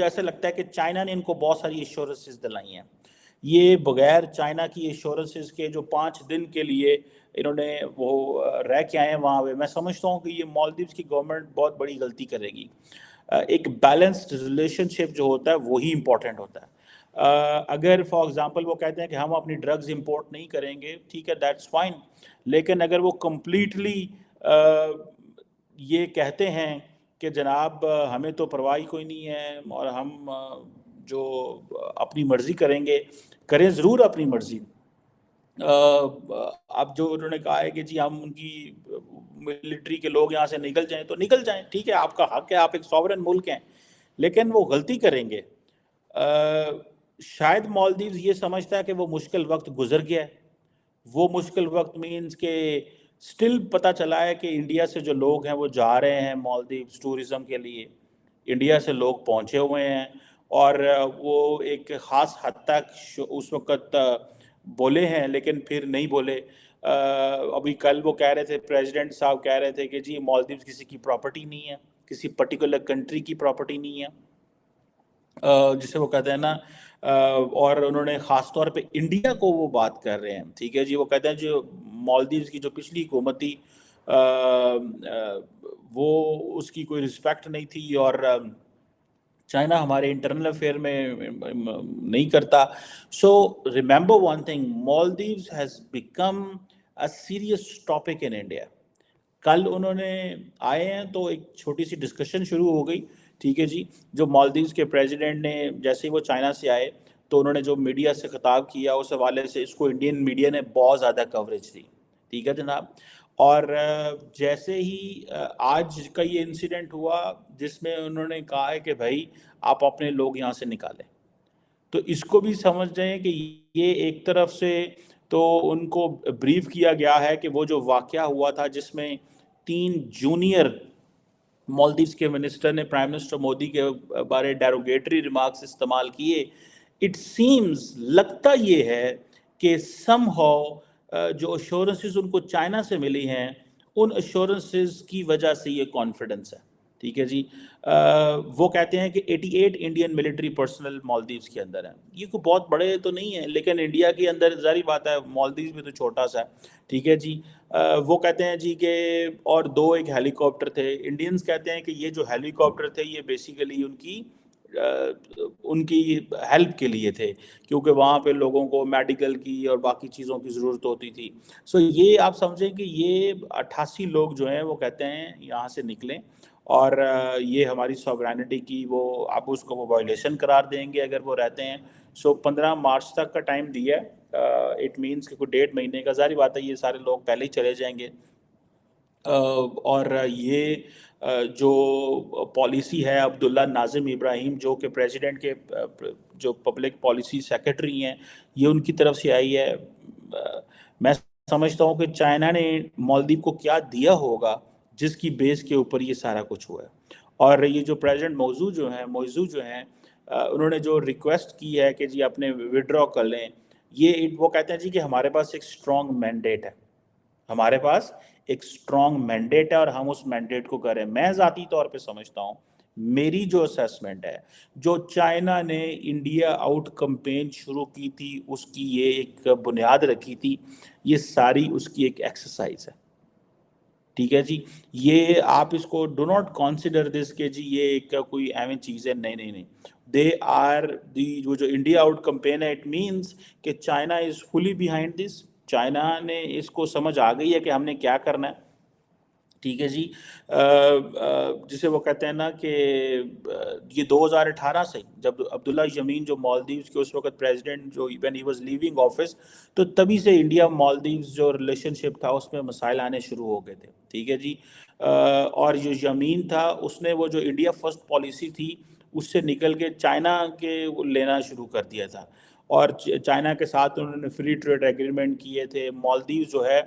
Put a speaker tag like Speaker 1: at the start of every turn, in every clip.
Speaker 1: ایسا لگتا ہے کہ چائنا نے ان کو بہت ساری ایشورنسز دلائی ہیں. یہ بغیر چائنا کی ایشورنسز کے جو 5 دن کے لیے انہوں نے وہ رہ کے آئے ہیں وہاں پہ, میں سمجھتا ہوں کہ یہ مالدیوز کی گورنمنٹ بہت بڑی غلطی کرے گی. ایک بیلنسڈ ریلیشن شپ جو ہوتا ہے وہی امپورٹنٹ ہوتا ہے. اگر فار ایگزامپل وہ کہتے ہیں کہ ہم اپنی ڈرگز امپورٹ نہیں کریں گے, ٹھیک ہے, دیٹس فائن, لیکن اگر وہ کمپلیٹلی یہ کہتے ہیں کہ جناب ہمیں تو پرواہ کوئی نہیں ہے اور ہم جو اپنی مرضی کریں گے, کریں ضرور اپنی مرضی. اب جو انہوں نے کہا ہے کہ جی ہم ان کی ملٹری کے لوگ یہاں سے نکل جائیں تو نکل جائیں, ٹھیک ہے, آپ کا حق ہے, آپ ایک سوورن ملک ہیں, لیکن وہ غلطی کریں گے. شاید مالدیوز یہ سمجھتا ہے کہ وہ مشکل وقت گزر گیا ہے. وہ مشکل وقت مینز کہ سٹل پتہ چلا ہے کہ انڈیا سے جو لوگ ہیں وہ جا رہے ہیں مالدیوز ٹورزم کے لیے, انڈیا سے لوگ پہنچے ہوئے ہیں, اور وہ ایک خاص حد تک اس وقت بولے ہیں لیکن پھر نہیں بولے. ابھی کل وہ کہہ رہے تھے, پریزیڈنٹ صاحب کہہ رہے تھے کہ جی مالدیوز کسی کی پراپرٹی نہیں ہے, کسی پرٹیکولر کنٹری کی پراپرٹی نہیں ہے, جسے وہ کہتے ہیں نا, اور انہوں نے خاص طور پہ انڈیا کو وہ بات کر رہے ہیں, ٹھیک ہے جی. وہ کہتے ہیں جو مالدیوز کی جو پچھلی حکومت تھی وہ اس کی کوئی رسپیکٹ نہیں تھی, اور چائنا ہمارے انٹرنل افیئر میں نہیں کرتا. So remember one thing, Maldives has become a serious topic in India. کل انہوں نے آئے ہیں تو ایک چھوٹی سی ڈسکشن شروع ہو گئی, ٹھیک ہے جی. جو مالدیوز کے پریزیڈنٹ نے جیسے ہی وہ چائنا سے آئے تو انہوں نے جو میڈیا سے خطاب کیا اس حوالے سے اس کو انڈین میڈیا نے بہت زیادہ کوریج دی, ٹھیک ہے جناب. اور جیسے ہی آج کا یہ انسیڈنٹ ہوا جس میں انہوں نے کہا ہے کہ بھائی آپ اپنے لوگ یہاں سے نکالیں, تو اس کو بھی سمجھ جائیں کہ یہ ایک طرف سے تو ان کو بریف کیا گیا ہے کہ وہ جو واقعہ ہوا تھا جس میں 3 جونیئر مالدیوز کے منسٹر نے پرائم منسٹر مودی کے بارے ڈیروگیٹری ریمارکس استعمال کیے, اٹ سیمز لگتا یہ ہے کہ سم ہاؤ جو ایشورنسز ان کو چائنا سے ملی ہیں ان ایشورنسز کی وجہ سے یہ کانفیڈنس ہے, ٹھیک ہے جی. وہ کہتے ہیں کہ 88 انڈین ملٹری پرسنل مالدیوز کے اندر ہیں. یہ کوئی بہت بڑے تو نہیں ہیں, لیکن انڈیا کے اندر ظاہری بات ہے مالدیوز بھی تو چھوٹا سا ہے, ٹھیک ہے جی. وہ کہتے ہیں جی کہ اور 2 ایک ہیلی کاپٹر تھے. انڈینز کہتے ہیں کہ یہ جو ہیلی کاپٹر تھے یہ بیسیکلی ان کی ہیلپ کے لیے تھے, کیونکہ وہاں پہ لوگوں کو میڈیکل کی اور باقی چیزوں کی ضرورت ہوتی تھی. سو یہ آپ سمجھیں کہ یہ 88 لوگ جو ہیں وہ کہتے ہیں یہاں سے نکلیں, اور یہ ہماری سوورینٹی کی وہ آپ اس کو وہ وائلیشن قرار دیں گے اگر وہ رہتے ہیں. سو 15 مارچ تک کا ٹائم دیا ہے, اٹ مینس کہ کوئی 1.5 مہینے کا. ظاہری بات ہے یہ سارے لوگ پہلے ہی چلے جائیں گے, اور یہ جو پالیسی ہے عبداللہ ناظم ابراہیم جو کہ پریزیڈنٹ کے جو پبلک پالیسی سیکرٹری ہیں, یہ ان کی طرف سے آئی ہے. میں سمجھتا ہوں کہ چائنا نے مالدیو کو کیا دیا ہوگا جس کی بیس کے اوپر یہ سارا کچھ ہوا ہے. اور یہ جو پریزیڈنٹ موضوع جو ہیں انہوں نے جو ریکویسٹ کی ہے کہ جی اپنے وڈرا کر لیں, یہ وہ کہتے ہیں جی کہ ہمارے پاس ایک اسٹرانگ مینڈیٹ ہے, ہمارے پاس ایک اسٹرانگ مینڈیٹ ہے اور ہم اس مینڈیٹ کو کریں. میں ذاتی طور پہ سمجھتا ہوں, میری جو اسیسمنٹ ہے, جو چائنا نے انڈیا آؤٹ کمپین شروع کی تھی اس کی یہ ایک بنیاد رکھی تھی, یہ ساری اس کی ایک ایکسرسائز ہے, ٹھیک ہے جی. یہ آپ اس کو ڈو ناٹ کنسیڈر دس کہ جی یہ ایک کوئی ایویں چیز ہے, نہیں. دے آر دی جو انڈیا آؤٹ کمپین ہے, اٹ مینس کہ China is fully behind this. China نے اس کو سمجھ آ گئی ہے کہ ہم نے کیا کرنا ہے, ٹھیک ہے جی. جسے وہ کہتے ہیں نا کہ یہ 2018 سے جب عبداللہ یمین جو مالدیوز کے اس وقت پریزیڈنٹ جو when he was leaving office, تو تبھی سے انڈیا مالدیوز جو ریلیشن شپ تھا اس میں مسائل آنے شروع ہو گئے تھے, ٹھیک ہے جی. اور جو یمین تھا اس نے وہ جو انڈیا فرسٹ پالیسی تھی اس سے نکل کے چائنا کے لینا شروع کر دیا تھا, اور چائنا کے ساتھ انہوں نے فری ٹریڈ ایگریمنٹ کیے تھے. مالدیوز جو ہے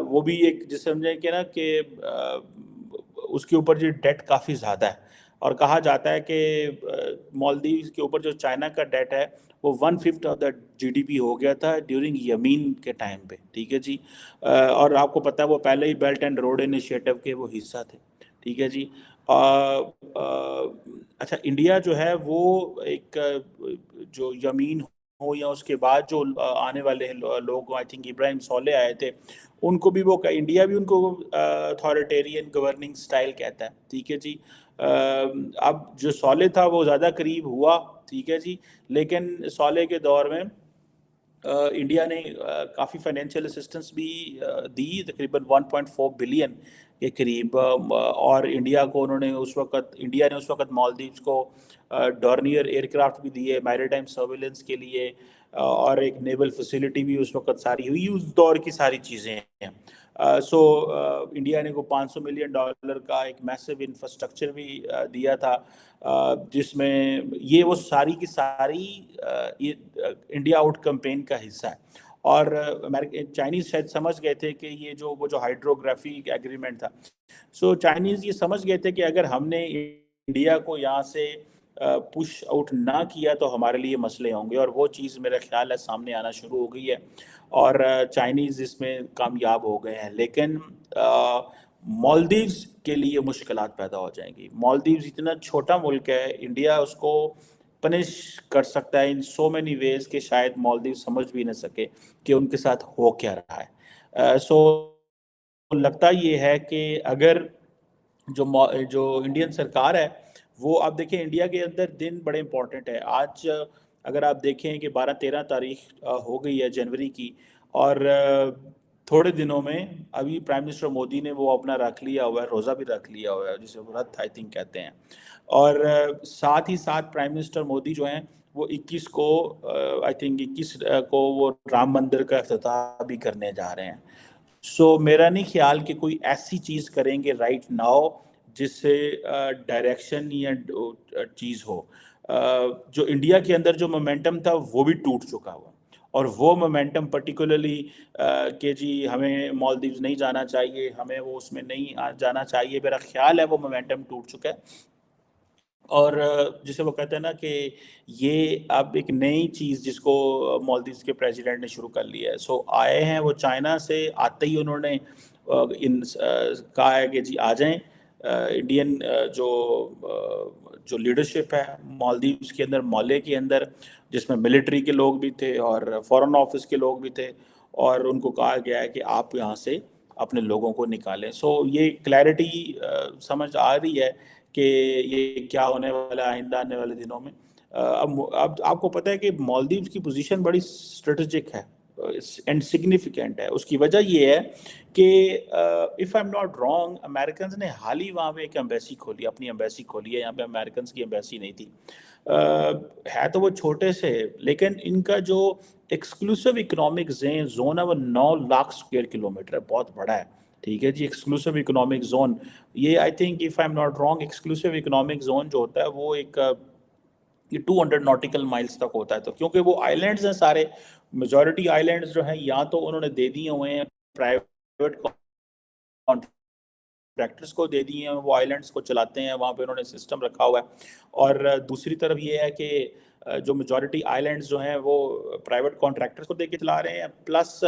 Speaker 1: وہ بھی ایک جس سمجھیں کہ نا کہ اس کے اوپر جو ڈیٹ کافی زیادہ ہے, اور کہا جاتا ہے کہ مالدیوز کے اوپر جو چائنا کا ڈیٹ ہے وہ 1/5 آف دا GDP ہو گیا تھا ڈیورنگ یمین کے ٹائم پہ, ٹھیک ہے جی. اور آپ کو پتہ ہے وہ پہلے ہی بیلٹ اینڈ روڈ انیشیٹو کے وہ حصہ تھے, ٹھیک ہے جی. اچھا انڈیا جو ہے وہ ایک جو یمین ہو یا اس کے بعد جو آنے والے لوگ آئی تھنک ابراہیم صالح آئے تھے ان کو بھی وہ انڈیا بھی ان کو اتھارٹیرین گورننگ سٹائل کہتا ہے. ٹھیک ہے جی. اب جو صالح تھا وہ زیادہ قریب ہوا. ٹھیک ہے جی. لیکن صالح کے دور میں انڈیا نے کافی فائنینشیل اسسٹنس بھی دی تقریباً 1.4 بلین کے قریب. اور انڈیا کو انہوں نے اس وقت مالدیوز کو ڈورنیئر ایئر کرافٹ بھی دیے میری ٹائم سرویلنس کے لیے, اور ایک نیول فیسلٹی بھی اس وقت ساری ہوئی. اس دور کی ساری چیزیں ہیں. سو انڈیا نے کو $500 ملین کا ایک میسو انفراسٹرکچر بھی دیا تھا, جس میں یہ وہ ساری کی ساری انڈیا آؤٹ کمپین کا حصہ ہے. اور چائنیز شاید سمجھ گئے تھے کہ یہ وہ جو ہائیڈروگرافی ایگریمنٹ تھا, سو چائنیز یہ سمجھ گئے تھے کہ اگر ہم نے انڈیا کو یہاں سے پش آؤٹ نہ کیا تو ہمارے لیے مسئلے ہوں گے, اور وہ چیز میرا خیال ہے سامنے آنا شروع ہو گئی ہے, اور چائنیز اس میں کامیاب ہو گئے ہیں. لیکن مالدیوز کے لیے مشکلات پیدا ہو جائیں گی. مالدیوز اتنا چھوٹا ملک ہے, انڈیا اس کو پنش کر سکتا ہے ان سو مینی ویز کہ شاید مالدیو سمجھ بھی نہ سکے کہ ان کے ساتھ ہو کیا رہا ہے. سو لگتا یہ ہے کہ اگر جو انڈین سرکار ہے وہ, آپ دیکھیں انڈیا کے اندر دن بڑے امپورٹنٹ ہے. آج اگر آپ دیکھیں کہ 12-13 تاریخ ہو گئی ہے جنوری کی, اور تھوڑے دنوں میں ابھی پرائم منسٹر مودی نے وہ اپنا رکھ لیا ہوا ہے, روزہ بھی رکھ لیا ہوا ہے جسے ورت آئی تھنک کہتے ہیں. اور ساتھ ہی ساتھ پرائم منسٹر مودی جو ہیں وہ 21 کو آئی تھنک 21 کو وہ رام مندر کا افتتاح بھی کرنے جا رہے ہیں. سو میرا نہیں خیال کہ کوئی ایسی چیز کریں گے رائٹ ناؤ جس سے ڈائریکشن یا چیز ہو. جو انڈیا کے اندر جو مومنٹم تھا وہ بھی ٹوٹ چکا ہوا, اور وہ مومنٹم پرٹیکولرلی کہ جی ہمیں مالدیوز نہیں جانا چاہیے, ہمیں وہ اس میں نہیں جانا چاہیے, میرا خیال ہے وہ مومنٹم ٹوٹ چکا ہے. اور جسے وہ کہتے ہیں نا کہ یہ اب ایک نئی چیز جس کو مالدیوز کے پریزیڈنٹ نے شروع کر لیا ہے. سو آئے ہیں وہ چائنا سے, آتے ہی انہوں نے کہا ہے کہ جی آ جائیں. انڈین جو لیڈرشپ ہے مالدیوز کے اندر, مولے کے اندر, جس میں ملٹری کے لوگ بھی تھے اور فورن آفس کے لوگ بھی تھے, اور ان کو کہا گیا ہے کہ آپ یہاں سے اپنے لوگوں کو نکالیں. سو یہ کلیئرٹی سمجھ آ رہی ہے کہ یہ کیا ہونے والا آئندہ آنے والے دنوں میں. اب آپ کو پتہ ہے کہ مالدیوز کی پوزیشن بڑی اسٹریٹجک ہے اینڈ سگنیفیکینٹ ہے. اس کی وجہ یہ ہے کہ if I am not wrong, Americans نے حال ہی وہاں پہ ایک ایمبیسی کھولی, اپنی ایمبیسی کھولی ہے. یہاں پہ امریکنز کی ایمبیسی نہیں تھی, ہے تو وہ چھوٹے سے, لیکن ان کا جو ایکسکلوسیو اکنامک زون ہے وہ 9 لاکھ اسکوائر کلومیٹر ہے, بہت بڑا ہے. ٹھیک ہے جی. ایکسکلوسیو اکنامک زون, یہ I think if I am not wrong, exclusive economic zone جو ہوتا ہے وہ ایک یہ 200 ناٹیکل مائلز تک ہوتا ہے. تو کیونکہ وہ آئی لینڈز ہیں سارے, میجورٹی آئی لینڈز جو ہیں یا تو انہوں نے دے دیے ہوئے ہیں پرائیویٹ کانٹریکٹرز کو دے دیے ہیں, وہ آئی لینڈز کو چلاتے ہیں, وہاں پہ انہوں نے سسٹم رکھا ہوا ہے. اور دوسری طرف یہ ہے کہ جو میجورٹی آئی لینڈز جو ہیں وہ پرائیویٹ کانٹریکٹرز کو دے کے چلا رہے ہیں, پلس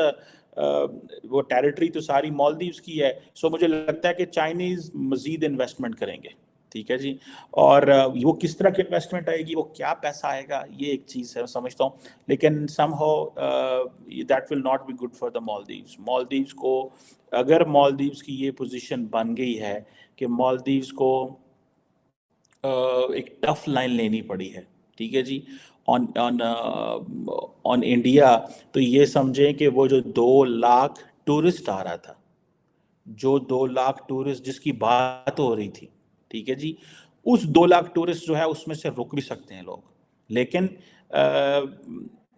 Speaker 1: وہ ٹیریٹری تو ساری مالدیوز کی ہے. سو مجھے لگتا ہے کہ چائنیز مزید انویسٹمنٹ کریں گے. ٹھیک ہے جی. اور وہ کس طرح کی انویسٹمنٹ آئے گی, وہ کیا پیسہ آئے گا, یہ ایک چیز ہے سمجھتا ہوں. لیکن somehow that will not be good for the Maldives. Maldives کو اگر مالدیوز کی یہ پوزیشن بن گئی ہے کہ مالدیوز کو ایک ٹف لائن لینی پڑی ہے, ٹھیک ہے جی, آن انڈیا, تو یہ سمجھیں کہ وہ جو 2 لاکھ ٹورسٹ آ رہا تھا, جو 2 لاکھ ٹورسٹ جس کی بات ہو رہی تھی, ٹھیک ہے جی, اس 2 لاکھ ٹورسٹ جو ہے اس میں سے رک بھی سکتے ہیں لوگ. لیکن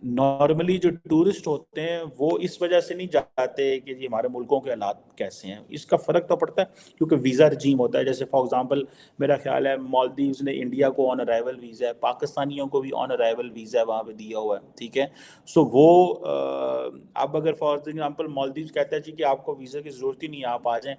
Speaker 1: نارملی جو ٹورسٹ ہوتے ہیں وہ اس وجہ سے نہیں جاتے کہ جی ہمارے ملکوں کے حالات کیسے ہیں. اس کا فرق تو پڑتا ہے کیونکہ ویزا رجیم ہوتا ہے. جیسے فار ایگزامپل میرا خیال ہے مالدیوز نے انڈیا کو آن ارائیول ویزا ہے, پاکستانیوں کو بھی آن ارائیول ویزا وہاں پہ دیا ہوا ہے. ٹھیک ہے. سو وہ اب اگر فار ایگزامپل مالدیوز کہتا ہے جی کہ آپ کو ویزا کی ضرورت ہی نہیں ہے, آپ آ جائیں,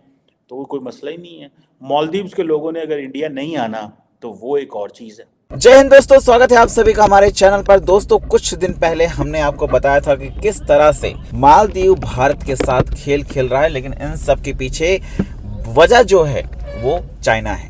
Speaker 1: تو وہ کوئی مسئلہ ہی نہیں ہے. مالدیوز کے لوگوں نے اگر انڈیا نہیں آنا تو وہ ایک اور چیز ہے.
Speaker 2: جے ہند دوستو, سواگت ہے آپ سبھی کا ہمارے چینل پر. دوستو کچھ دن پہلے ہم نے آپ کو بتایا تھا کہ کس طرح سے مالدیو بھارت کے ساتھ کھیل کھیل رہا ہے, لیکن ان سب کے پیچھے وجہ جو ہے وہ چائنا ہے.